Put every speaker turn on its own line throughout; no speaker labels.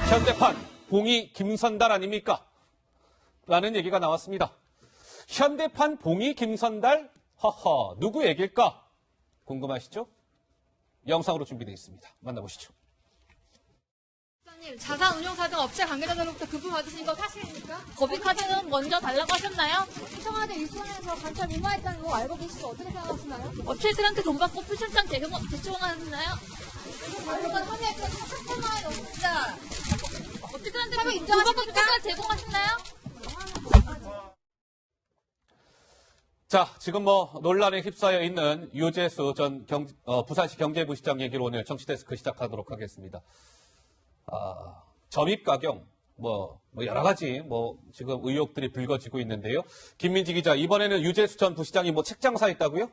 현대판 봉이 김선달 아닙니까? 라는 얘기가 나왔습니다. 현대판 봉이 김선달? 허허, 누구 얘기일까? 궁금하시죠? 영상으로 준비되어 있습니다. 만나보시죠.
자산운용사 등 업체 관계자들로부터 급부 받으신 거 사실입니까?
법인카드는 먼저 달라고 하셨나요?
청와대 일선에서 관찰 무마했다는 거 알고 계시고 어떻게 생각하시나요?
업체들한테 돈 받고 풀출장 제공하셨나요?
그러니까 참여했던 4천만 원 넘습니다.
업체들한테
참여
돈 받고
인정하십니까?
풀출장 제공하셨나요?
자, 지금 논란에 휩싸여 있는 유재수 전 부산시 경제부시장 얘기로 오늘 정치데스크 시작하도록 하겠습니다. 점입 가경, 여러 가지, 지금 의혹들이 불거지고 있는데요. 김민지 기자, 이번에는 유재수 전 부시장이 책 장사했다고요?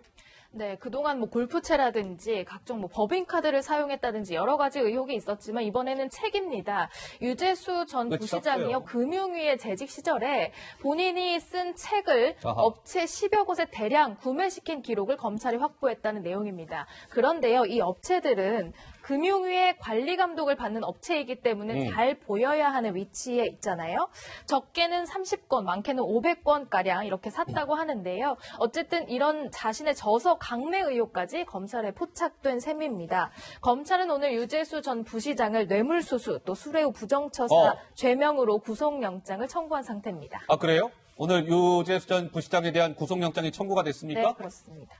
네, 그동안 골프채라든지 각종 법인카드를 사용했다든지 여러 가지 의혹이 있었지만 이번에는 책입니다. 유재수 전 부시장이요, 금융위에 재직 시절에 본인이 쓴 책을 업체 10여 곳에 대량 구매시킨 기록을 검찰이 확보했다는 내용입니다. 그런데요, 이 업체들은 금융위의 관리 감독을 받는 업체이기 때문에 잘 보여야 하는 위치에 있잖아요. 적게는 30건, 많게는 500건가량 이렇게 샀다고 하는데요. 어쨌든 이런 자신의 저서 강매 의혹까지 검찰에 포착된 셈입니다. 검찰은 오늘 유재수 전 부시장을 뇌물수수 또 수뢰후 부정처사 죄명으로 구속영장을 청구한 상태입니다.
아, 그래요? 오늘 유재수 전 부시장에 대한 구속영장이 청구가 됐습니까?
네, 그렇습니다.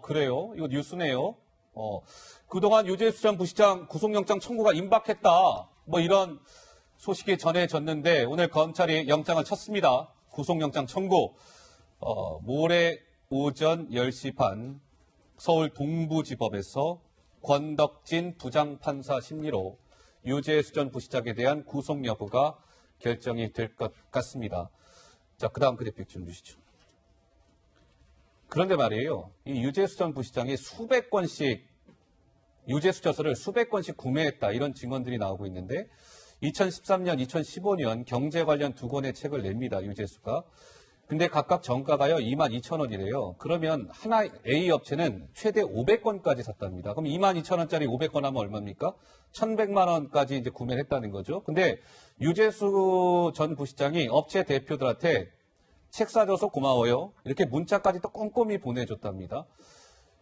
그래요? 이거 뉴스네요. 그동안 유재수 전 부시장 구속영장 청구가 임박했다. 이런 소식이 전해졌는데 오늘 검찰이 영장을 쳤습니다. 구속영장 청구. 모레 오전 10시 반 서울 동부지법에서 권덕진 부장판사 심리로 유재수 전 부시장에 대한 구속 여부가 결정이 될 것 같습니다. 자, 그 다음 그래픽 좀 주시죠. 그런데 말이에요. 이 유재수 전 부시장이 수백 건씩 유재수 저서를 수백 건씩 구매했다. 이런 증언들이 나오고 있는데 2013년, 2015년 경제 관련 2권의 책을 냅니다. 유재수가. 근데 각각 정가가요 22,000원이래요. 그러면 하나 A 업체는 최대 500건까지 샀답니다. 그럼 22,000원짜리 500건 하면 얼마입니까? 1,100만 원까지 이제 구매를 했다는 거죠. 근데 유재수 전 부시장이 업체 대표들한테 책 사줘서 고마워요. 이렇게 문자까지 또 꼼꼼히 보내줬답니다.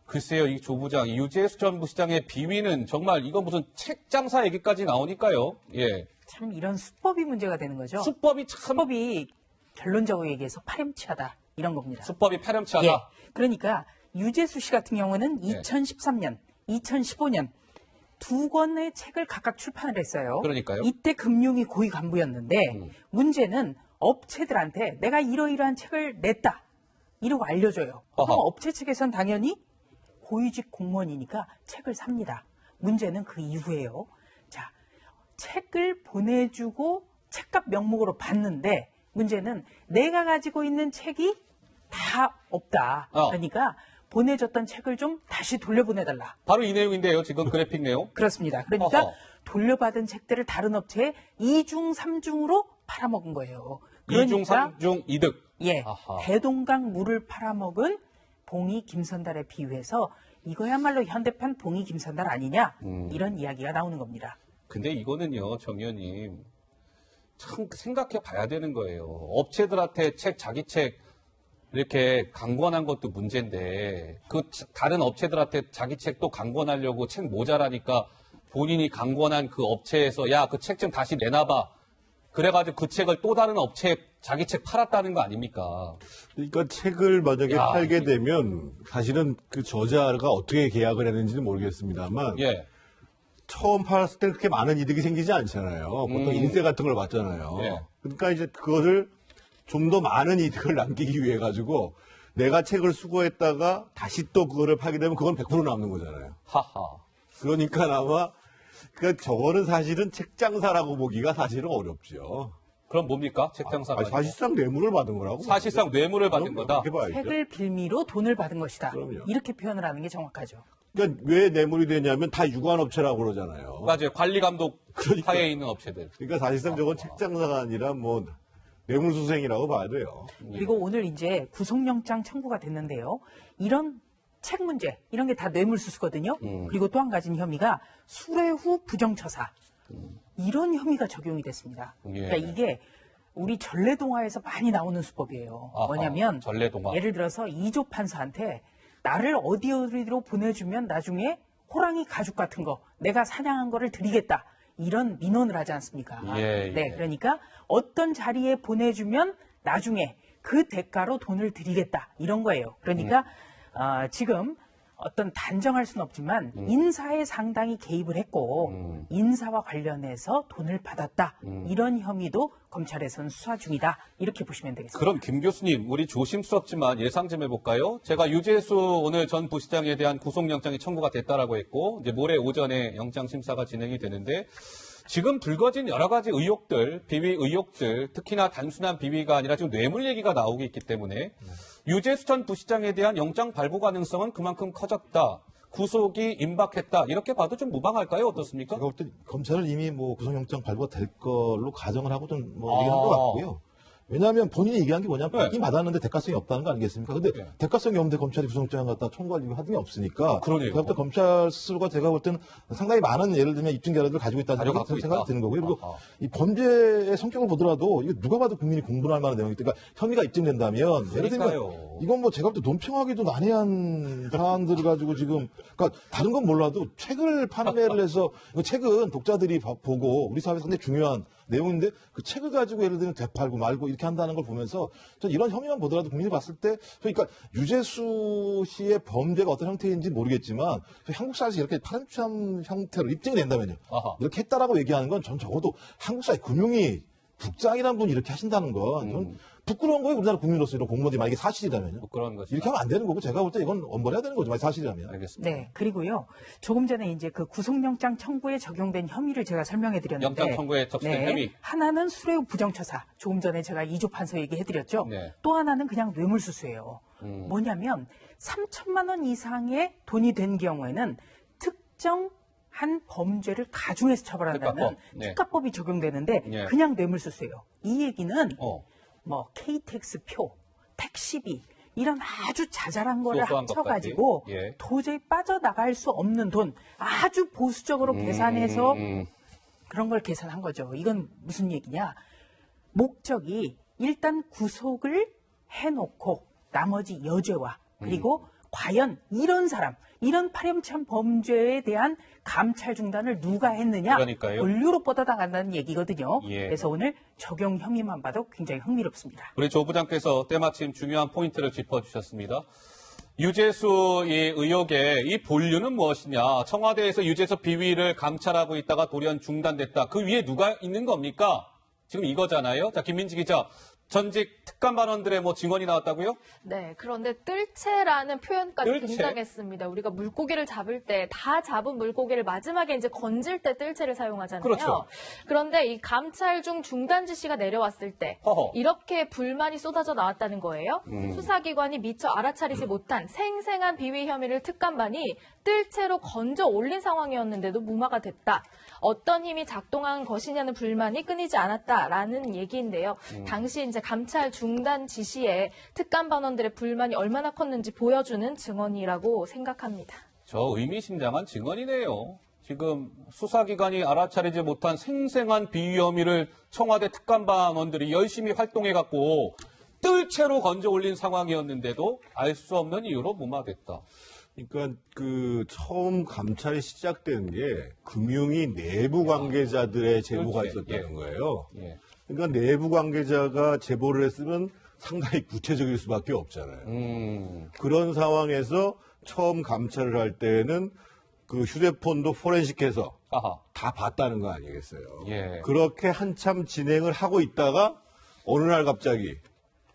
글쎄요, 이 조 부장, 유재수 전 부시장의 비위는 정말 이거 무슨 책 장사 얘기까지 나오니까요. 예.
참 이런 수법이 문제가 되는 거죠.
수법이
결론적으로 얘기해서 파렴치하다 이런 겁니다.
수법이 파렴치하다.
예. 그러니까 유재수 씨 같은 경우는 2013년, 2015년 2권의 책을 각각 출판을 했어요.
그러니까요.
이때 금융위 고위 간부였는데 문제는 업체들한테 내가 이러이러한 책을 냈다. 이러고 알려줘요. 그럼 업체 측에서는 당연히 고위직 공무원이니까 책을 삽니다. 문제는 그 이후에요. 자, 책을 보내주고 책값 명목으로 받는데 문제는 내가 가지고 있는 책이 다 없다. 그러니까 보내줬던 책을 좀 다시 돌려보내달라.
바로 이 내용인데요. 지금 그래픽 내용.
그렇습니다. 그러니까 돌려받은 책들을 다른 업체에 2중, 3중으로 팔아먹은 거예요. 그러니까
2중, 3중 이득.
예, 대동강 물을 팔아먹은 봉이 김선달에 비유해서 이거야말로 현대판 봉이 김선달 아니냐 이런 이야기가 나오는 겁니다.
근데 이거는요, 정 의원님 참 생각해 봐야 되는 거예요. 업체들한테 자기 책 이렇게 강권한 것도 문제인데 그 다른 업체들한테 자기 책도 강권하려고 책 모자라니까 본인이 강권한 그 업체에서 야, 그 책 좀 다시 내놔봐. 그래가지고 그 책을 또 다른 업체에 자기 책 팔았다는 거 아닙니까?
그러니까 책을 만약에 팔게 되면 사실은 그 저자가 어떻게 계약을 했는지는 모르겠습니다만 처음 팔았을 때 그렇게 많은 이득이 생기지 않잖아요. 보통 인세 같은 걸 받잖아요. 그러니까 이제 그것을 좀 더 많은 이득을 남기기 위해 가지고 내가 책을 수거했다가 다시 또 그거를 팔게 되면 그건 100% 남는 거잖아요. 그러니까 아마 그러니까 저거는 사실은 책 장사라고 보기가 사실은 어렵죠.
그럼 뭡니까? 책 장사가?
사실상 뇌물을 받은 거라고.
사실상 뇌물을 받은 거다.
책을 빌미로 돈을 받은 것이다.
그럼요.
이렇게 표현을 하는 게 정확하죠.
그러니까 왜 뇌물이 되냐면 다 유관업체라고 그러잖아요.
맞아요. 관리 감독 하에 있는 업체들.
그러니까 사실상 저건 책 장사가 아니라 뇌물수생이라고 봐야 돼요.
그리고 오늘 이제 구속영장 청구가 됐는데요. 이런 책 문제 이런 게 다 뇌물수수거든요. 그리고 또 한 가지는 혐의가 수뢰 후 부정처사. 이런 혐의가 적용이 됐습니다.
예.
그러니까 이게 우리 전래동화에서 많이 나오는 수법이에요.
아하,
뭐냐면
전래동화.
예를 들어서 이조 판사한테 나를 어디로 보내주면 나중에 호랑이 가죽 같은 거 내가 사냥한 거를 드리겠다. 이런 민원을 하지 않습니까?
예.
네, 그러니까 어떤 자리에 보내주면 나중에 그 대가로 돈을 드리겠다. 이런 거예요. 그러니까 지금 어떤 단정할 수는 없지만 인사에 상당히 개입을 했고 인사와 관련해서 돈을 받았다. 이런 혐의도 검찰에서는 수사 중이다. 이렇게 보시면 되겠습니다.
그럼 김 교수님, 우리 조심스럽지만 예상 좀 해볼까요? 제가 유재수 오늘 전 부시장에 대한 구속영장이 청구가 됐다라고 했고 이제 모레 오전에 영장심사가 진행이 되는데 지금 불거진 여러 가지 의혹들, 비위 의혹들, 특히나 단순한 비위가 아니라 지금 뇌물 얘기가 나오고 있기 때문에 유재수 전 부시장에 대한 영장 발부 가능성은 그만큼 커졌다. 구속이 임박했다. 이렇게 봐도 좀 무방할까요? 어떻습니까?
제가 볼 때 검찰은 이미 뭐 구속영장 발부가 될 걸로 가정을 하고 좀 뭐 얘기한 것 같고요. 왜냐하면 본인이 얘기한 게 뭐냐면 받긴 받았는데 대가성이 없다는 거 아니겠습니까? 근데 대가성이 없는데 검찰이 구속영장 갖다 청구할 이유 하등이 없으니까.
그러네요.
제가 볼 때 검찰 스스로가 제가 볼 때는 상당히 많은 예를 들면 입증 자료들을 가지고 있다는 생각이 드는 거고요. 그리고 이 범죄의 성격을 보더라도 이거 누가 봐도 국민이 공분할 만한 내용이기 때문에 그러니까 혐의가 입증된다면 예를 들면 이건 뭐 제가 볼 때 논평하기도 난해한 사안들을 가지고 지금 그러니까 다른 건 몰라도 책을 판매를 해서 책은 독자들이 보고 우리 사회에서 상당히 중요한 내용인데 그 책을 가지고 예를 들면 되팔고 말고 이렇게 한다는 걸 보면서 전 이런 혐의만 보더라도 국민이 봤을 때 그러니까 유재수 씨의 범죄가 어떤 형태인지 모르겠지만 한국 사회에서 이렇게 파렴치한 형태로 입증이 된다면요. 이렇게 했다라고 얘기하는 건 전 적어도 한국 사회 금융이 국장이라는 분이 이렇게 하신다는 건 전 부끄러운 거예요. 우리나라 국민으로서 이런 공무원들이 만약에 사실이라면요.
부끄러운 것이다.
이렇게 하면 안 되는 거고 제가 볼 때 이건 엄벌해야 되는 거죠. 만약 사실이라면.
알겠습니다.
네, 그리고요. 조금 전에 이제 그 구속영장 청구에 적용된 혐의를 제가 설명해 드렸는데
영장 청구에 적시된 혐의.
하나는 수뢰 부정처사. 조금 전에 제가 이조 판서 얘기해 드렸죠.
네.
또 하나는 그냥 뇌물수수예요. 뭐냐면 3천만 원 이상의 돈이 된 경우에는 특정한 범죄를 가중해서 처벌한다는
특가법. 네.
특가법이 적용되는데
네.
그냥 뇌물수수예요. 이 얘기는
어.
KTX 표, 택시비 이런 아주 자잘한 거를
소소한
합쳐가지고
것까지. 예.
도저히 빠져나갈 수 없는 돈 아주 보수적으로 계산해서 그런 걸 계산한 거죠. 이건 무슨 얘기냐? 목적이 일단 구속을 해놓고 나머지 여죄와 그리고 과연 이런 사람, 이런 파렴치한 범죄에 대한 감찰 중단을 누가 했느냐?
그러니까요.
본류로 뻗어나간다는 얘기거든요.
예.
그래서 오늘 적용 혐의만 봐도 굉장히 흥미롭습니다.
우리 조 부장께서 때마침 중요한 포인트를 짚어주셨습니다. 유재수 이 의혹의 이 본류는 무엇이냐? 청와대에서 유재수 비위를 감찰하고 있다가 돌연 중단됐다. 그 위에 누가 있는 겁니까? 지금 이거잖아요. 자, 김민지 기자. 전직 특감반원들의 뭐 증언이 나왔다고요?
네, 그런데 뜰채라는 표현까지
뜰채?
등장했습니다. 우리가 물고기를 잡을 때 다 잡은 물고기를 마지막에 이제 건질 때 뜰채를 사용하잖아요.
그렇죠.
그런데 이 감찰 중 중단 지시가 내려왔을 때
허허.
이렇게 불만이 쏟아져 나왔다는 거예요. 수사기관이 미처 알아차리지 못한 생생한 비위 혐의를 특감반이 뜰채로 건져 올린 상황이었는데도 무마가 됐다. 어떤 힘이 작동한 것이냐는 불만이 끊이지 않았다라는 얘기인데요. 당시 이제 감찰 중단 지시에 특감반원들의 불만이 얼마나 컸는지 보여주는 증언이라고 생각합니다.
저 의미심장한 증언이네요. 지금 수사기관이 알아차리지 못한 생생한 비위 혐의를 청와대 특감반원들이 열심히 활동해갖고 뜰채로 건져 올린 상황이었는데도 알 수 없는 이유로 무마됐다.
그러니까 그 처음 감찰이 시작된 게 금융위 내부 관계자들의 제보가
그렇지.
있었다는 거예요.
예.
그러니까 내부 관계자가 제보를 했으면 상당히 구체적일 수밖에 없잖아요. 그런 상황에서 처음 감찰을 할 때는 그 휴대폰도 포렌식해서 다 봤다는 거 아니겠어요.
예.
그렇게 한참 진행을 하고 있다가 어느 날 갑자기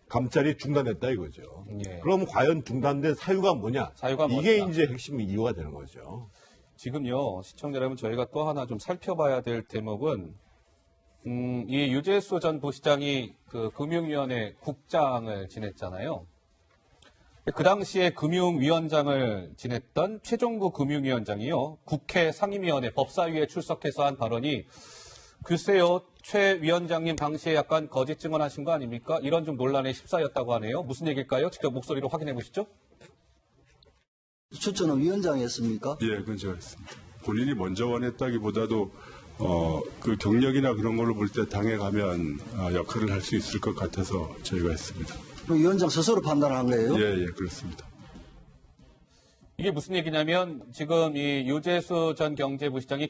감찰이 중단됐다 이거죠.
예.
그럼 과연 중단된 사유가 뭐냐?
사유가
이게
뭐냐?
이제 핵심 이유가 되는 거죠.
지금요, 시청자 여러분, 저희가 또 하나 좀 살펴봐야 될 대목은, 이 유재수 전 부시장이 그 금융위원회 국장을 지냈잖아요. 그 당시에 금융위원장을 지냈던 최종구 금융위원장이요, 국회 상임위원회 법사위에 출석해서 한 발언이, 글쎄요, 최 위원장님 당시에 약간 거짓 증언하신 거 아닙니까? 이런 좀 논란에 휩싸였다고 하네요. 무슨 얘기일까요? 직접 목소리로 확인해 보시죠.
추천은 위원장이었습니까?
예, 그건 제가 했습니다. 본인이 먼저 원했다기보다도
그 경력이나 그런 걸로 볼 때 당에 가면 역할을 할 수 있을 것 같아서 저희가 했습니다.
그럼 위원장 스스로 판단한 거예요?
예, 그렇습니다.
이게 무슨 얘기냐면 지금 이 유재수 전 경제부시장이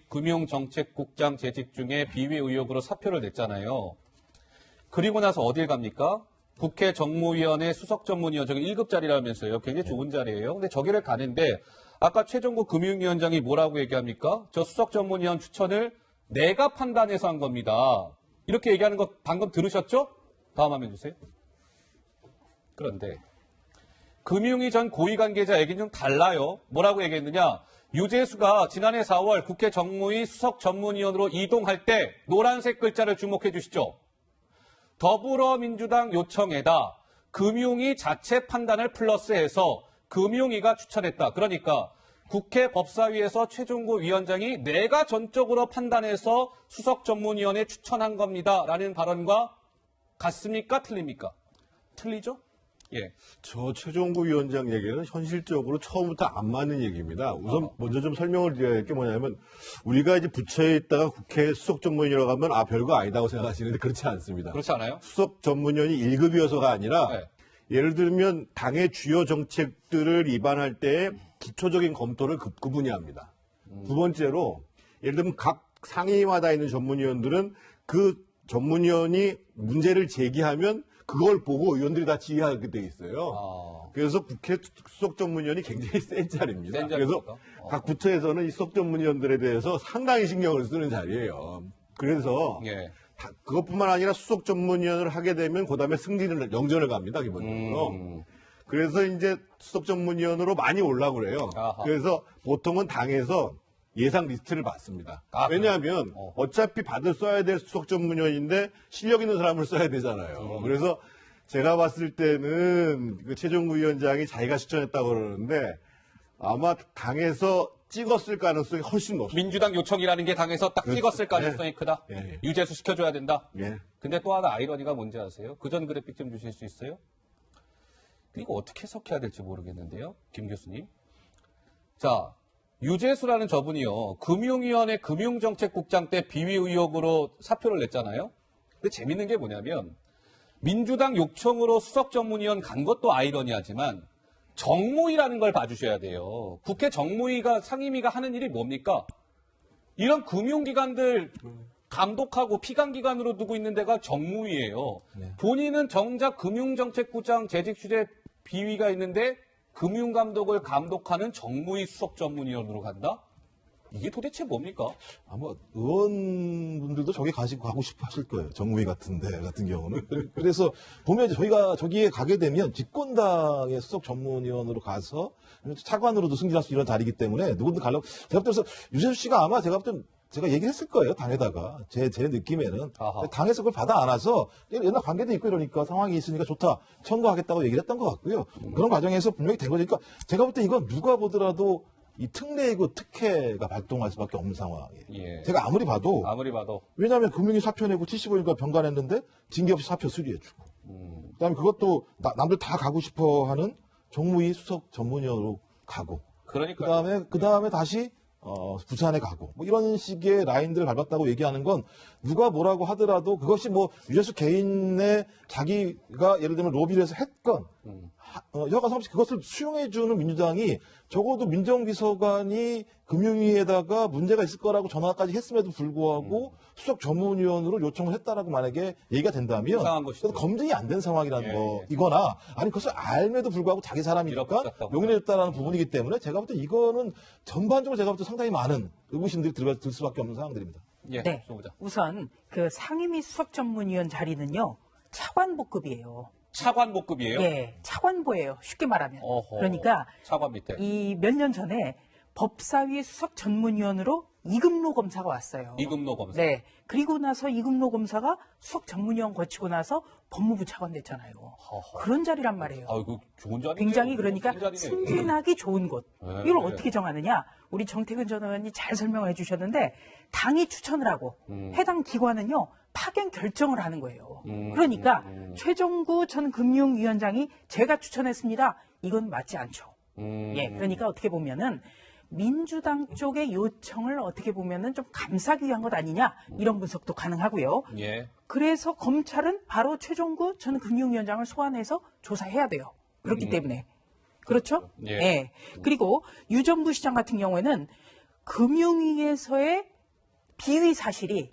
금융정책국장 재직 중에 비위 의혹으로 사표를 냈잖아요. 그리고 나서 어딜 갑니까? 국회 정무위원회 수석전문위원, 저기 1급자리라면서요. 굉장히 좋은 자리예요. 근데 저기를 가는데 아까 최종국 금융위원장이 뭐라고 얘기합니까? 저 수석전문위원 추천을 내가 판단해서 한 겁니다. 이렇게 얘기하는 거 방금 들으셨죠? 다음 화면 주세요. 그런데 금융위 전 고위 관계자 얘기는 좀 달라요. 뭐라고 얘기했느냐? 유재수가 지난해 4월 국회 정무위 수석전문위원으로 이동할 때 노란색 글자를 주목해 주시죠. 더불어민주당 요청에다 금융위 자체 판단을 플러스해서 금융위가 추천했다. 그러니까 국회 법사위에서 최종구 위원장이 내가 전적으로 판단해서 수석전문위원회 추천한 겁니다. 라는 발언과 같습니까? 틀립니까? 틀리죠? 예.
저 최종구 위원장 얘기는 현실적으로 처음부터 안 맞는 얘기입니다. 우선 먼저 좀 설명을 드려야 할 게 뭐냐면 우리가 이제 부처에 있다가 국회 수석 전문위원이라고 하면 별거 아니다고 생각하시는데 그렇지 않습니다.
그렇지 않아요?
수석 전문위원이 1급이어서가 아니라
네.
예를 들면 당의 주요 정책들을 입안할 때 기초적인 검토를 구분이 합니다. 두 번째로 예를 들면 각 상임마다 있는 전문위원들은 그 전문위원이 문제를 제기하면 그걸 보고 의원들이 다 지휘하게 돼 있어요. 그래서 국회 수석 전문위원이 굉장히 센 자리입니다. 그래서 각 부처에서는 이 수석 전문위원들에 대해서 상당히 신경을 쓰는 자리예요. 그래서
예.
그것뿐만 아니라 수석 전문위원을 하게 되면 그다음에 승진을 영전을 갑니다, 기본적으로. 그래서 이제 수석 전문위원으로 많이 올라고 그래요.
아하.
그래서 보통은 당에서 예상 리스트를 받습니다. 왜냐하면 어차피 써야 될 수석 전문위원인데 실력 있는 사람을 써야 되잖아요. 그래서 제가 봤을 때는 그 최종구 위원장이 자기가 추천했다고 그러는데 아마 당에서 찍었을 가능성이 훨씬 높습니다.
민주당 요청이라는 게 당에서 딱 찍었을 가능성이 크다.
예.
유재수 시켜줘야 된다.
예.
근데 또 하나 아이러니가 뭔지 아세요? 그전 그래픽 좀 주실 수 있어요? 이거 어떻게 해석해야 될지 모르겠는데요. 김 교수님. 자, 유재수라는 저분이요. 금융위원회 금융정책국장 때 비위 의혹으로 사표를 냈잖아요. 근데 재밌는 게 뭐냐면 민주당 요청으로 수석전문위원 간 것도 아이러니하지만 정무위라는 걸 봐주셔야 돼요. 국회 정무위가 상임위가 하는 일이 뭡니까? 이런 금융기관들 감독하고 피감기관으로 두고 있는 데가 정무위예요. 본인은 정작 금융정책국장 재직 취재 비위가 있는데 금융감독을 감독하는 정무위 수석전문위원으로 간다? 이게 도대체 뭡니까?
아마 의원분들도 저기 가고 싶어 하실 거예요. 정무위 같은 경우는. 그래서 보면 이제 저희가 저기에 가게 되면 집권당의 수석 전문위원으로 가서 차관으로도 승진할 수 있는 자리이기 때문에 누구든 가려고. 제가 그래서 유재수 씨가 아마 제가 얘기했을 거예요. 당에다가. 제 느낌에는. 당에서 그걸 받아 안아서 옛날 관계도 있고 이러니까 상황이 있으니까 좋다. 청구하겠다고 얘기를 했던 것 같고요. 그런 과정에서 분명히 된 거니까 제가 볼 때 이건 누가 보더라도 이 특례이고 특혜가 발동할 수밖에 없는 상황이에요.
예.
제가 아무리 봐도 왜냐하면 금융위 사표 내고 75일간 병간했는데 징계 없이 사표 수리해주고 그다음에 그것도 남들 다 가고 싶어하는 정무위 수석 전문위원으로 가고 그다음에 다시 부산에 가고 뭐 이런 식의 라인들을 밟았다고 얘기하는 건 누가 뭐라고 하더라도 그것이 뭐 유재수 개인의 자기가 예를 들면 로비를 해서 했건 여가 상관없이 그것을 수용해주는 민주당이 적어도 민정비서관이 금융위에다가 문제가 있을 거라고 전화까지 했음에도 불구하고 수석 전문위원으로 요청을 했다라고 만약에 얘기가 된다면 그래서 검증이 안 된 상황이라는 거이거나 아니 그것을 알면도 불구하고 자기 사람이니까 용인해줬다라는 부분이기 때문에 제가 볼 때 이거는 전반적으로 제가 볼 때 상당히 많은 의구심들이 들 수밖에 없는 상황들입니다.
예,
네. 우선 그 상임위 수석 전문위원 자리는요 차관보급이에요.
차관보급이에요?
네, 차관보예요. 쉽게 말하면.
어허,
그러니까
차관 밑에.
이 몇 년 전에 법사위 수석 전문위원으로 이금로 검사가 왔어요.
이금로 검사.
네. 그리고 나서 이금로 검사가 수석 전문위원 거치고 나서 법무부 차관 됐잖아요.
허허.
그런 자리란 말이에요.
아이고, 좋은 자리.
굉장히 그러니까 승진하기 좋은 곳.
네.
이걸 어떻게 정하느냐? 우리 정태근 전 의원이 잘 설명해 주셨는데 당이 추천을 하고 해당 기관은요. 파견 결정을 하는 거예요. 그러니까 최종구 전 금융위원장이 제가 추천했습니다. 이건 맞지 않죠. 예, 그러니까 어떻게 보면은 민주당 쪽의 요청을 어떻게 보면은 좀 감싸기 위한 것 아니냐 이런 분석도 가능하고요.
예.
그래서 검찰은 바로 최종구 전 금융위원장을 소환해서 조사해야 돼요. 그렇기 때문에. 그렇죠?
예.
예. 그리고 유 전 부시장 같은 경우에는 금융위에서의 비위 사실이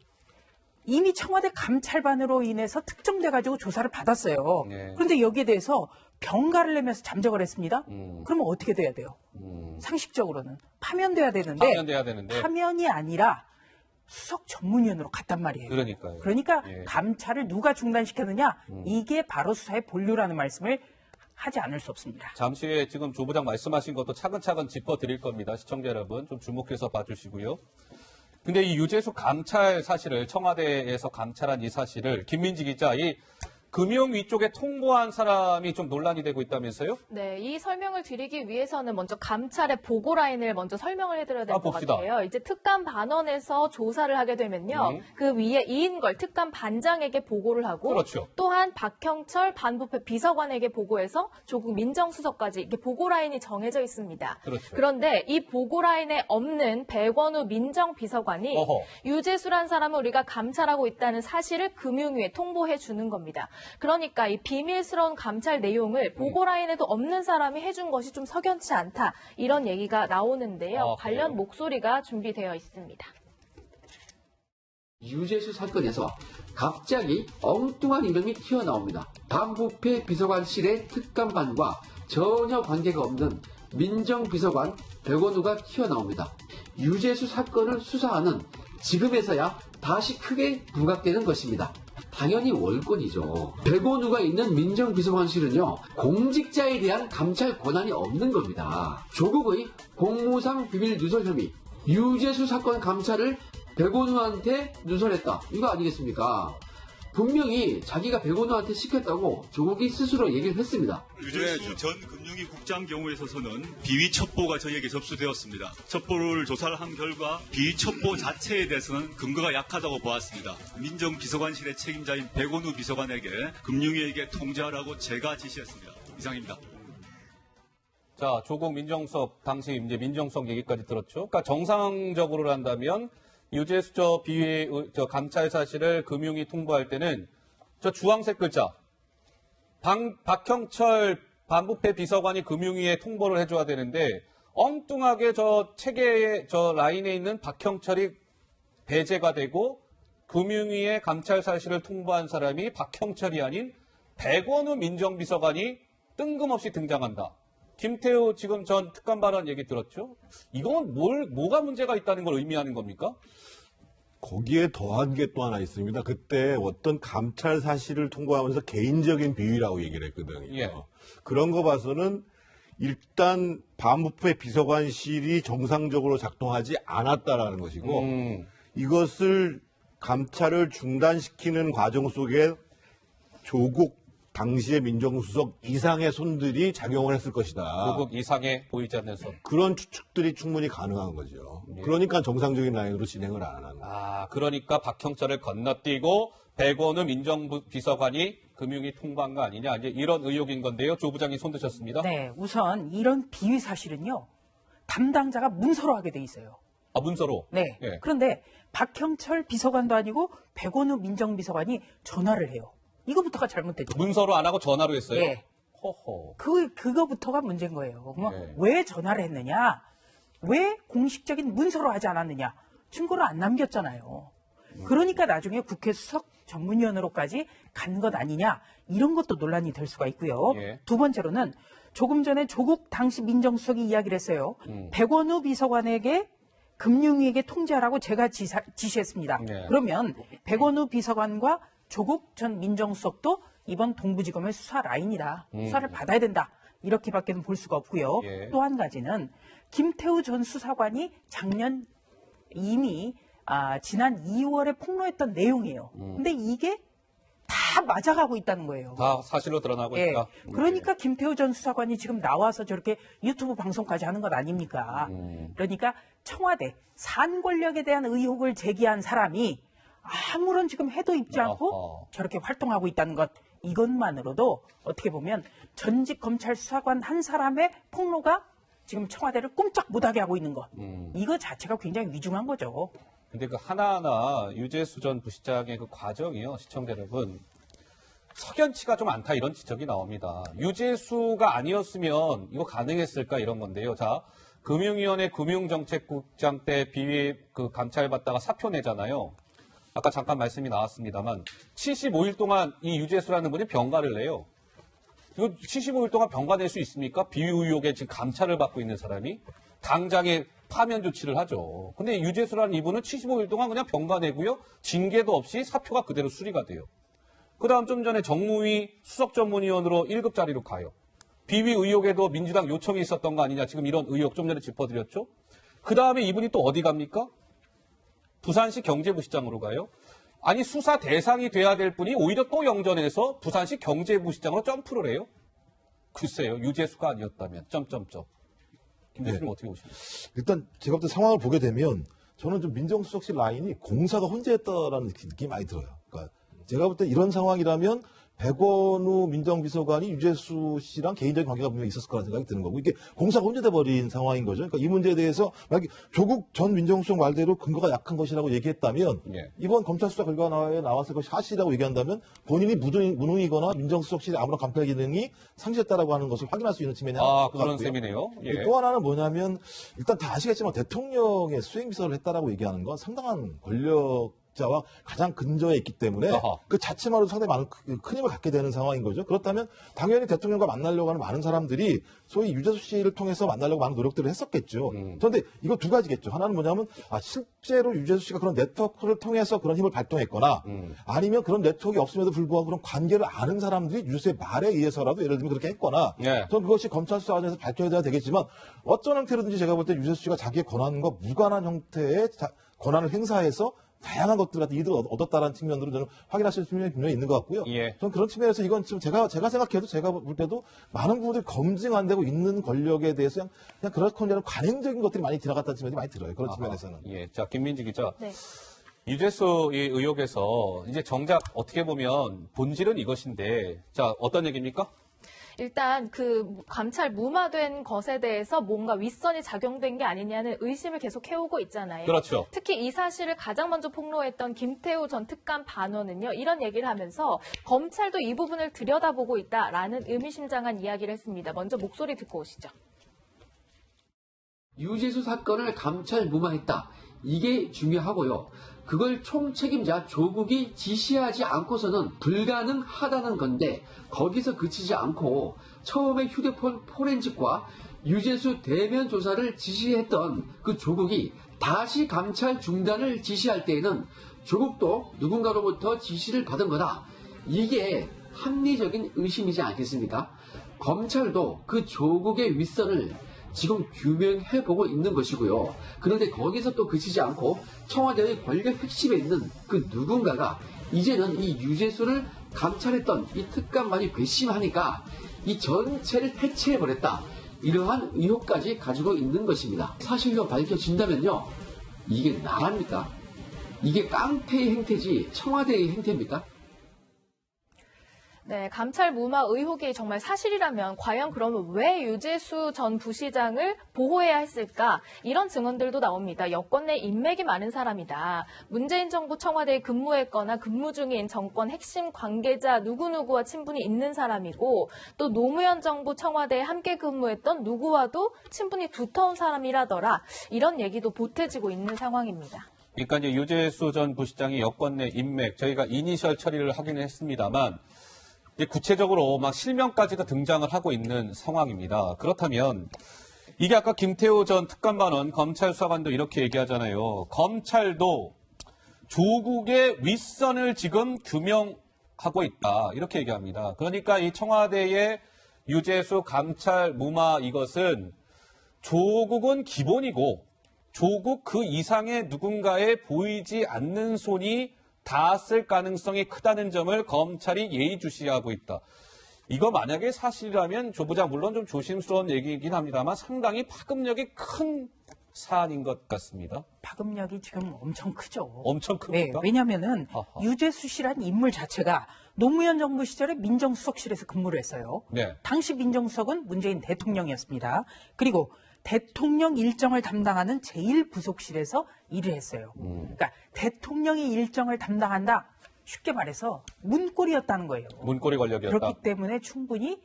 이미 청와대 감찰반으로 인해서 특정돼가지고 조사를 받았어요.
예.
그런데 여기에 대해서 병가를 내면서 잠적을 했습니다. 그러면 어떻게 돼야 돼요? 상식적으로는 파면돼야 되는데
파면돼야 되는데.
파면이 아니라 수석 전문위원으로 갔단 말이에요.
그러니까요.
그러니까
예.
감찰을 누가 중단시켰느냐? 이게 바로 수사의 본류라는 말씀을 하지 않을 수 없습니다.
잠시 후에 지금 조 부장 말씀하신 것도 차근차근 짚어드릴 겁니다. 시청자 여러분 좀 주목해서 봐주시고요. 근데 이 유재수 감찰 사실을 청와대에서 감찰한 이 사실을 김민지 기자 이 금융위 쪽에 통보한 사람이 좀 논란이 되고 있다면서요?
네, 이 설명을 드리기 위해서는 먼저 감찰의 보고 라인을 먼저 설명을 해드려야 될 것
봅시다.
같아요. 이제 특감 반원에서 조사를 하게 되면요. 그 위에 이인걸 특감 반장에게 보고를 하고
그렇죠.
또한 박형철 반부패 비서관에게 보고해서 조국 민정수석까지 이렇게 보고 라인이 정해져 있습니다.
그렇죠.
그런데 이 보고 라인에 없는 백원우 민정비서관이
어허.
유재수란 사람을 우리가 감찰하고 있다는 사실을 금융위에 통보해 주는 겁니다. 그러니까 이 비밀스러운 감찰 내용을 보고 라인에도 없는 사람이 해준 것이 좀 석연치 않다. 이런 얘기가 나오는데요. 관련 목소리가 준비되어 있습니다.
유재수 사건에서 갑자기 엉뚱한 이름이 튀어나옵니다. 반부패 비서관실의 특감반과 전혀 관계가 없는 민정비서관 백원우가 튀어나옵니다. 유재수 사건을 수사하는 지금에서야 다시 크게 부각되는 것입니다. 당연히 월권이죠. 백원우가 있는 민정비서관실은요, 공직자에 대한 감찰 권한이 없는 겁니다. 조국의 공무상 비밀 누설 혐의, 유재수 사건 감찰을 백원우한테 누설했다. 이거 아니겠습니까? 분명히 자기가 백원우한테 시켰다고 조국이 스스로 얘기를 했습니다.
유재수 전 금융위 국장 경우에 있어서는 비위 첩보가 저희에게 접수되었습니다. 첩보를 조사를 한 결과 비위 첩보 자체에 대해서는 근거가 약하다고 보았습니다. 민정비서관실의 책임자인 백원우 비서관에게 금융위에게 통지하라고 제가 지시했습니다. 이상입니다.
자, 조국 민정수석 당시 이제 민정수석 얘기까지 들었죠. 그러니까 정상적으로 한다면 유재수 저 비위 저 감찰 사실을 금융위 통보할 때는 저 주황색 글자 박형철 반부패 비서관이 금융위에 통보를 해줘야 되는데 엉뚱하게 저 체계에 저 라인에 있는 박형철이 배제가 되고 금융위에 감찰 사실을 통보한 사람이 박형철이 아닌 백원우 민정비서관이 뜬금없이 등장한다. 김태우 지금 전 특감 발언 얘기 들었죠? 이건 뭐가 문제가 있다는 걸 의미하는 겁니까?
거기에 더한 게 또 하나 있습니다. 그때 어떤 감찰 사실을 통보하면서 개인적인 비위라고 얘기를 했거든요.
예.
그런 거 봐서는 일단 반부패 비서관실이 정상적으로 작동하지 않았다라는 것이고 이것을 감찰을 중단시키는 과정 속에 조국 당시의 민정수석 이상의 손들이 작용을 했을 것이다.
조국 이상의 보이지 않는 손.
그런 추측들이 충분히 가능한 거죠. 그러니까 정상적인 라인으로 진행을 안 하는 거예요.
아, 그러니까 박형철을 건너뛰고 백원우 민정비서관이 금융위 통보한 거 아니냐. 이제 이런 의혹인 건데요. 조 부장이 손 드셨습니다.
네, 우선 이런 비위 사실은요. 담당자가 문서로 하게 돼 있어요.
아, 문서로?
네.
예.
그런데 박형철 비서관도 아니고 백원우 민정비서관이 전화를 해요. 이거부터가 잘못됐죠.
문서로 안 하고 전화로 했어요?
네.
허허.
그거부터가 문제인 거예요.
네.
왜 전화를 했느냐? 왜 공식적인 문서로 하지 않았느냐? 증거를 안 남겼잖아요. 그러니까 나중에 국회 수석 전문위원으로까지 간 것 아니냐? 이런 것도 논란이 될 수가 있고요.
예.
두 번째로는 조금 전에 조국 당시 민정수석이 이야기를 했어요. 백원우 비서관에게 금융위에게 통지하라고 제가 지시했습니다.
네.
그러면 백원우 비서관과 조국 전 민정수석도 이번 동부지검의 수사 라인이다. 수사를 받아야 된다. 이렇게밖에는 볼 수가 없고요.
예.
또 한 가지는 김태우 전 수사관이 작년 이미 지난 2월에 폭로했던 내용이에요. 근데 이게 다 맞아가고 있다는 거예요.
다 사실로 드러나고
예.
있다.
그러니까 김태우 전 수사관이 지금 나와서 저렇게 유튜브 방송까지 하는 것 아닙니까? 그러니까 청와대 산 권력에 대한 의혹을 제기한 사람이 아무런 지금 해도 입지 않고 저렇게 활동하고 있다는 것, 이것만으로도 어떻게 보면 전직 검찰 수사관 한 사람의 폭로가 지금 청와대를 꼼짝 못하게 하고 있는 것. 이거 자체가 굉장히 위중한 거죠.
근데 그 하나하나 유재수 전 부시장의 그 과정이요, 시청자 여러분. 석연치가 좀 않다 이런 지적이 나옵니다. 유재수가 아니었으면 이거 가능했을까 이런 건데요. 자, 금융위원회 금융정책국장 때 비위 그 감찰 받다가 사표 내잖아요. 아까 잠깐 말씀이 나왔습니다만 75일 동안 이 유재수라는 분이 병가를 내요. 이거 75일 동안 병가 낼 수 있습니까? 비위 의혹에 지금 감찰을 받고 있는 사람이 당장에 파면 조치를 하죠. 근데 유재수라는 이분은 75일 동안 그냥 병가 내고요. 징계도 없이 사표가 그대로 수리가 돼요. 그 다음 좀 전에 정무위 수석전문위원으로 1급자리로 가요. 비위 의혹에도 민주당 요청이 있었던 거 아니냐. 지금 이런 의혹 좀 전에 짚어드렸죠. 그 다음에 이분이 또 어디 갑니까? 부산시 경제부시장으로 가요. 아니 수사 대상이 돼야 될 분이 오히려 또 영전에서 부산시 경제부시장으로 점프를 해요. 글쎄요. 유재수가 아니었다면 점점점. 김 교수님 어떻게 보십니까?
일단 제가 볼 때 상황을 보게 되면 저는 좀 민정수석실 라인이 공사가 혼재했다라는 느낌이 많이 들어요. 그러니까 제가 볼 때 이런 상황이라면 백원우 민정비서관이 유재수 씨랑 개인적인 관계가 분명히 있었을 거라는 생각이 드는 거고 이게 공사가 혼재돼 버린 상황인 거죠. 그러니까 이 문제에 대해서 만약에 조국 전 민정수석 말대로 근거가 약한 것이라고 얘기했다면 이번 검찰 수사 결과에 나왔을 것이 사실이라고 얘기한다면 본인이 무능이거나 민정수석실의 아무런 감찰 기능이 상실했다라고 하는 것을 확인할 수 있는 측면이 하나
그런 셈이네요. 예.
또 하나는 뭐냐면 일단 다 아시겠지만 대통령의 수행비서를 했다라고 얘기하는 건 상당한 권력자와 가장 근저에 있기 때문에 그 자체만으로도 상당히 많은 큰 힘을 갖게 되는 상황인 거죠. 그렇다면 당연히 대통령과 만나려고 하는 많은 사람들이 소위 유재수 씨를 통해서 만나려고 많은 노력들을 했었겠죠. 그런데 이거 두 가지겠죠. 하나는 뭐냐면 실제로 유재수 씨가 그런 네트워크를 통해서 그런 힘을 발동했거나 아니면 그런 네트워크가 없음에도 불구하고 그런 관계를 아는 사람들이 유재수의 말에 의해서라도 예를 들면 그렇게 했거나 저는 그것이 검찰 수사 과정에서 밝혀야 되겠지만 어떤 형태로든지 제가 볼 때 유재수 씨가 자기의 권한과 무관한 형태의 권한을 행사해서 다양한 것들 같은 이득을 얻었다라는 측면으로 저는 확인하실 측면이 분명히 있는 것 같고요. 저는 그런 측면에서 이건 지금 제가 생각해도 제가 볼 때도 많은 부분들이 검증 안 되고 있는 권력에 대해서 그냥 그렇거나 관행적인 것들이 많이 들어갔다는 측면이 많이 들어요. 그런 측면에서는.
자, 김민지 기자. 유재수 이 의혹에서 이제 정작 어떻게 보면 본질은 이것인데 자, 어떤 얘기입니까?
일단 그 감찰 무마된 것에 대해서 뭔가 윗선이 작용된 게 아니냐는 의심을 계속 해오고 있잖아요.
그렇죠.
특히 이 사실을 가장 먼저 폭로했던 김태우 전 특감 반원은요. 이런 얘기를 하면서 검찰도 이 부분을 들여다보고 있다라는 의미심장한 이야기를 했습니다. 먼저 목소리 듣고 오시죠.
유재수 사건을 감찰 무마했다. 이게 중요하고요. 그걸 총책임자 조국이 지시하지 않고서는 불가능하다는 건데 거기서 그치지 않고 처음에 휴대폰 포렌식과 유재수 대면 조사를 지시했던 그 조국이 다시 감찰 중단을 지시할 때에는 조국도 누군가로부터 지시를 받은 거다. 이게 합리적인 의심이지 않겠습니까? 검찰도 그 조국의 윗선을 지금 규명해보고 있는 것이고요. 그런데 거기서 또 그치지 않고 청와대의 권력 핵심에 있는 그 누군가가 이제는 이 유재수를 감찰했던 이 특감반이 괘씸하니까 이 전체를 해체해버렸다. 이러한 의혹까지 가지고 있는 것입니다. 사실로 밝혀진다면요. 이게 나랍니까? 이게 깡패의 행태지 청와대의 행태입니까?
네, 감찰 무마 의혹이 정말 사실이라면 과연 그러면 왜 유재수 전 부시장을 보호해야 했을까? 이런 증언들도 나옵니다. 여권 내 인맥이 많은 사람이다. 문재인 정부 청와대에 근무했거나 근무 중인 정권 핵심 관계자 누구누구와 친분이 있는 사람이고 또 노무현 정부 청와대에 함께 근무했던 누구와도 친분이 두터운 사람이라더라. 이런 얘기도 보태지고 있는 상황입니다.
그러니까 이제 유재수 전 부시장이 여권 내 인맥, 저희가 이니셜 처리를 하기는 했습니다만 구체적으로 막 실명까지도 등장을 하고 있는 상황입니다. 그렇다면 이게 아까 김태우 전 특감반원 검찰 수사관도 이렇게 얘기하잖아요. 검찰도 조국의 윗선을 지금 규명하고 있다. 이렇게 얘기합니다. 그러니까 이 청와대의 유재수 감찰 무마 이것은 조국은 기본이고 조국 그 이상의 누군가에 보이지 않는 손이 닿았을 가능성이 크다는 점을 검찰이 예의주시하고 있다. 이거 만약에 사실이라면 조 부장 물론 좀 조심스러운 얘기이긴 합니다만 상당히 파급력이 큰 사안인 것 같습니다.
파급력이 지금 엄청 크죠.
엄청 큽니까?
네, 왜냐하면은 유재수 씨란 인물 자체가 노무현 정부 시절에 민정수석실에서 근무를 했어요. 당시 민정수석은 문재인 대통령이었습니다. 그리고 대통령 일정을 담당하는 제1부속실에서 일을 했어요. 그러니까 대통령이 일정을 담당한다. 쉽게 말해서 문고리였다는 거예요.
문고리 권력이었다.
그렇기 때문에 충분히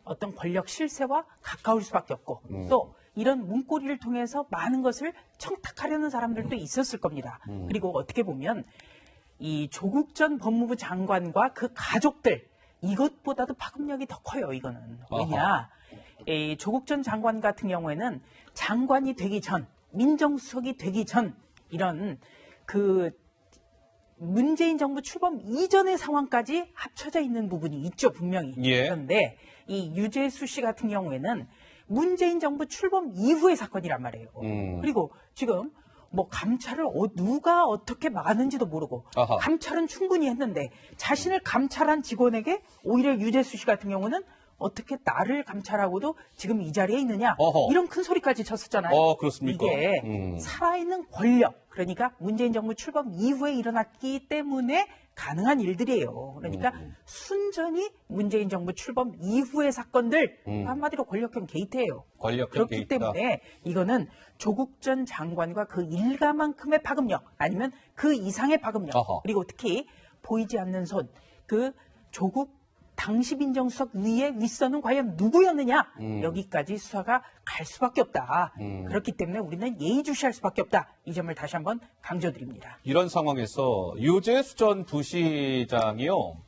어떤 권력 실세와 가까울 수밖에 없고 또 이런 문고리를 통해서 많은 것을 청탁하려는 사람들도 있었을 겁니다. 그리고 어떻게 보면 이 조국 전 법무부 장관과 그 가족들 이것보다도 파급력이 더 커요. 이거는 왜냐? 이 조국 전 장관 같은 경우에는 장관이 되기 전, 민정수석이 되기 전 이런 그 문재인 정부 출범 이전의 상황까지 합쳐져 있는 부분이 있죠, 분명히.
예.
그런데 이 유재수 씨 같은 경우에는 문재인 정부 출범 이후의 사건이란 말이에요. 그리고 지금 뭐 감찰을 누가 어떻게 막았는지도 모르고
아하.
감찰은 충분히 했는데 자신을 감찰한 직원에게 오히려 유재수 씨 같은 경우는 어떻게 나를 감찰하고도 지금 이 자리에 있느냐
어허.
이런 큰 소리까지 쳤었잖아요.
그렇습니까?
이게 살아있는 권력 그러니까 문재인 정부 출범 이후에 일어났기 때문에 가능한 일들이에요. 그러니까 순전히 문재인 정부 출범 이후의 사건들 한마디로 권력형 게이트예요.
권력형
그렇기
게이트다.
때문에 이거는 조국 전 장관과 그 일가만큼의 파급력 아니면 그 이상의 파급력
어허.
그리고 특히 보이지 않는 손 그 조국 당시 민정수석 위의 윗선은 과연 누구였느냐 여기까지 수사가 갈 수밖에 없다. 그렇기 때문에 우리는 예의주시할 수밖에 없다. 이 점을 다시 한번 강조드립니다.
이런 상황에서 유재수 전 부시장이요.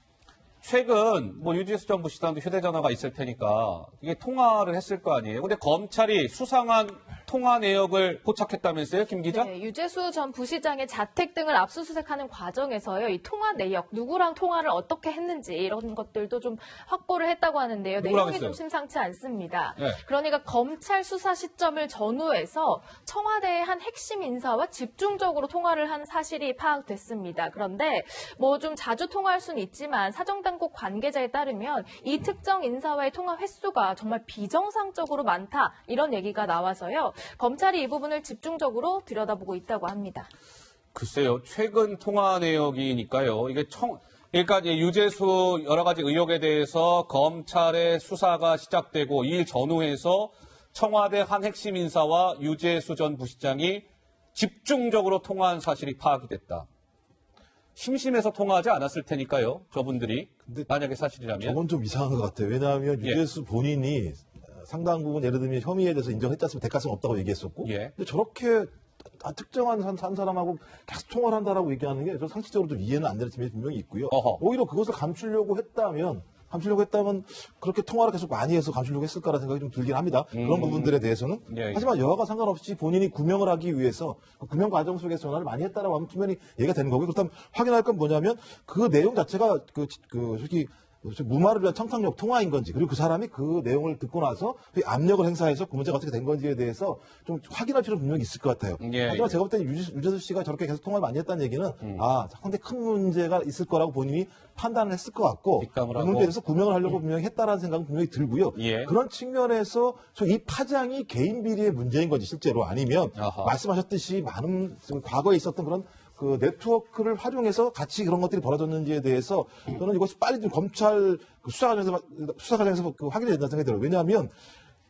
최근 뭐 유재수 전 부시장도 휴대전화가 있을 테니까 이게 통화를 했을 거 아니에요. 근데 검찰이 수상한 통화 내역을 포착했다면서요, 김 기자?
네, 유재수 전 부시장의 자택 등을 압수수색하는 과정에서요, 이 통화 내역, 누구랑 통화를 어떻게 했는지 이런 것들도 좀 확보를 했다고 하는데요.
누구랑
내용이
했어요?
좀 심상치 않습니다.
네.
그러니까 검찰 수사 시점을 전후해서 청와대의 한 핵심 인사와 집중적으로 통화를 한 사실이 파악됐습니다. 그런데 뭐 좀 자주 통화할 수는 있지만 사정당국 관계자에 따르면 이 특정 인사와의 통화 횟수가 정말 비정상적으로 많다 이런 얘기가 나와서요. 검찰이 이 부분을 집중적으로 들여다보고 있다고 합니다.
글쎄요, 최근 통화 내역이니까요. 이게 그러니까 이제 유재수 여러 가지 의혹에 대해서 검찰의 수사가 시작되고 이 전후에서 청와대 한 핵심 인사와 유재수 전 부시장이 집중적으로 통화한 사실이 파악이 됐다. 심심해서 통화하지 않았을 테니까요, 저분들이. 근데 만약에 사실이라면.
저건 좀 이상한 것 같아요. 왜냐하면
예.
유재수 본인이 상당 부분 예를 들면 혐의에 대해서 인정했지 않습니까? 대가성 없다고 얘기했었고.
예.
근데 저렇게 특정한 한 사람하고 계속 통화를 한다라고 얘기하는 게 저 상식적으로 좀 이해는 안 되는 측면이 분명히 있고요.
어허.
오히려 그것을 감추려고 했다면 그렇게 통화를 계속 많이 해서 감추려고 했을까라는 생각이 좀 들긴 합니다. 그런 부분들에 대해서는.
예.
하지만 여하가 상관없이 본인이 구명을 하기 위해서 그 구명 과정 속에서 전화를 많이 했다라고 하면 분명히 얘기가 되는 거고요. 그렇다면 확인할 건 뭐냐면 그 내용 자체가 솔직히 무마를 위한 청탁력 통화인 건지 그리고 그 사람이 그 내용을 듣고 나서 그 압력을 행사해서 그 문제가 어떻게 된 건지에 대해서 좀 확인할 필요는 분명히 있을 것 같아요.
예,
하지만
예.
제가 볼 때는 유재수 씨가 저렇게 계속 통화를 많이 했다는 얘기는 상당히 큰 문제가 있을 거라고 본인이 판단을 했을 것 같고
뒷감을
그
하고.
문제에 대해서 구명을 하려고 분명히 했다라는 생각은 분명히 들고요.
예.
그런 측면에서 이 파장이 개인 비리의 문제인 건지 실제로 아니면
아하.
말씀하셨듯이 많은 과거에 있었던 그런 그 네트워크를 활용해서 같이 그런 것들이 벌어졌는지에 대해서 저는 이것이 빨리 좀 검찰 수사 과정에서 확인이 된다는 생각이 들어요. 왜냐하면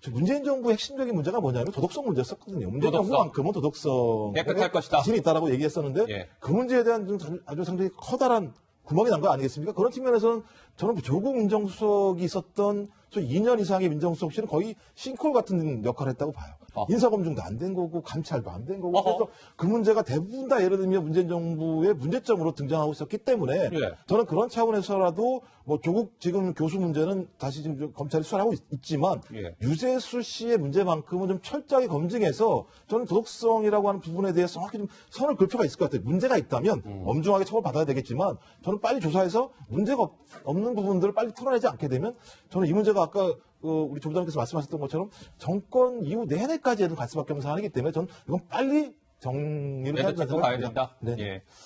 문재인 정부의 핵심적인 문제가 뭐냐면 도덕성 문제였었거든요. 문재인 정부만큼은 도덕성
깨끗할 것이다.
자신이 있다라고 얘기했었는데
예.
그 문제에 대한 좀 아주 상당히 커다란 구멍이 난 거 아니겠습니까? 그런 측면에서는 저는 조국 민정수석이 있었던 2년 이상의 민정수석실은 거의 싱크홀 같은 역할을 했다고 봐요. 인사검증도 안 된 거고 감찰도 안 된 거고 그래서 그 문제가 대부분 다 예를 들면 문재인 정부의 문제점으로 등장하고 있었기 때문에
예.
저는 그런 차원에서라도 뭐 조국 지금 교수 문제는 다시 지금 검찰이 수사를 하고 있지만
예.
유재수 씨의 문제만큼은 좀 철저하게 검증해서 저는 도덕성이라고 하는 부분에 대해서 정확히 좀 선을 그을 필요가 있을 것 같아요. 문제가 있다면 엄중하게 처벌받아야 되겠지만 저는 빨리 조사해서 문제가 없는 부분들을 빨리 털어내지 않게 되면 저는 이 문제가 아까 우리 조 부장님께서 말씀하셨던 것처럼 정권 이후 내내까지 갈 수밖에 없는 사안이기 때문에 저는 이건 빨리 정리를 해야 된다고
가야
생각합니다.
된다.
네.
예.